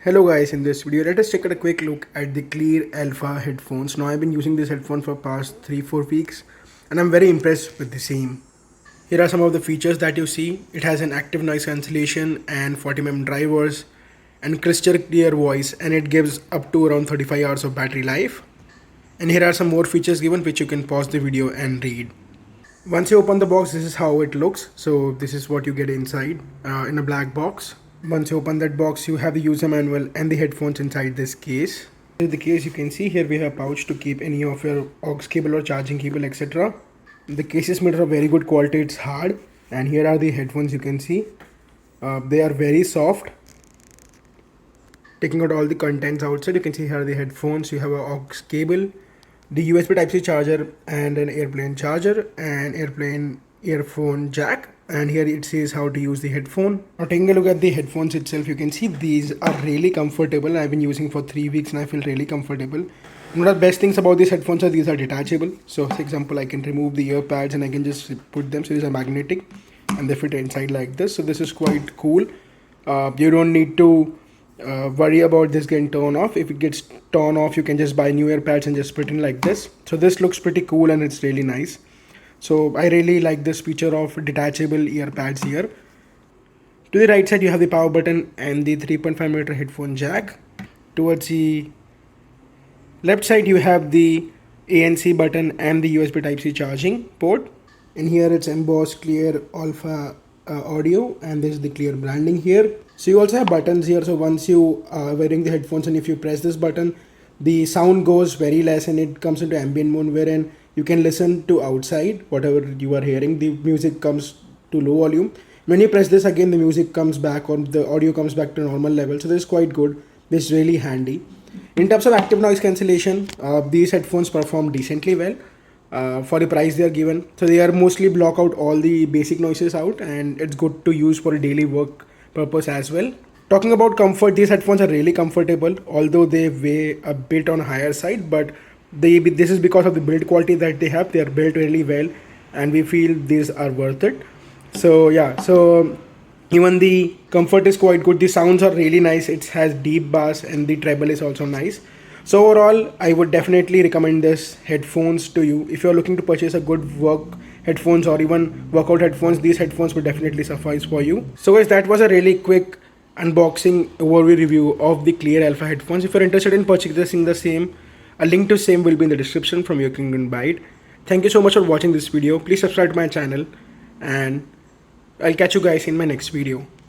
Hello guys, in this video let us take a quick look at the Cleer Alpha headphones. Now I've been using this headphone for past 3-4 weeks and I'm very impressed with the same. Here are some of the features that you see. It has an active noise cancellation and 40mm drivers and crystal clear voice, and it gives up to around 35 hours of battery life. And here are some more features given which you can pause the video and read. Once you open the box, this is how it looks. So this is what you get inside in a black box. Once you open that box, you have the user manual and the headphones inside this case. In the case, you can see here we have a pouch to keep any of your aux cable or charging cable, etc. The case is made of very good quality, it's hard. And here are the headphones, you can see. They are very soft. Taking out all the contents outside, you can see here are the headphones. You have a aux cable, the USB Type-C charger and an airplane charger and airplane earphone jack, and here it says how to use the headphone. Now taking a look at the headphones itself, you can see these are really comfortable. I've been using for 3 weeks and I feel really comfortable. One of the best things about these headphones are these are detachable. So for example, I can remove the ear pads and I can just put them. So these are magnetic and they fit inside like this. So this is quite cool. You don't need to worry about this getting turned off. If it gets torn off, you can just buy new ear pads and just put in like this. So this looks pretty cool and it's really nice. So I really like this feature of detachable ear pads here. To the right side, you have the power button and the 3.5mm headphone jack. Towards the left side, you have the ANC button and the USB Type-C charging port. And here it's embossed Cleer Alpha audio, and this is the Cleer branding here. So you also have buttons here. So once you are wearing the headphones and if you press this button, the sound goes very less and it comes into ambient mode, wherein you can listen to outside whatever you are hearing. The music comes to low volume. When you press this again, the music comes back, or the audio comes back to normal level. So this is quite good. This is really handy. In terms of active noise cancellation, these headphones perform decently well for the price they are given. So they are mostly block out all the basic noises out, and it's good to use for a daily work purpose as well. Talking about comfort, these headphones are really comfortable, although they weigh a bit on higher side, but this is because of the build quality that they have. They are built really well and we feel these are worth it. So yeah, so even the comfort is quite good. The sounds are really nice. It has deep bass and the treble is also nice. So overall, I would definitely recommend this headphones to you. If you're looking to purchase a good work headphones or even workout headphones, these headphones would definitely suffice for you. So guys, that was a really quick unboxing overview review of the Cleer Alpha headphones. If you're interested in purchasing the same, a link to same will be in the description from your King and buy it. Thank you so much for watching this video. Please subscribe to my channel and I'll catch you guys in my next video.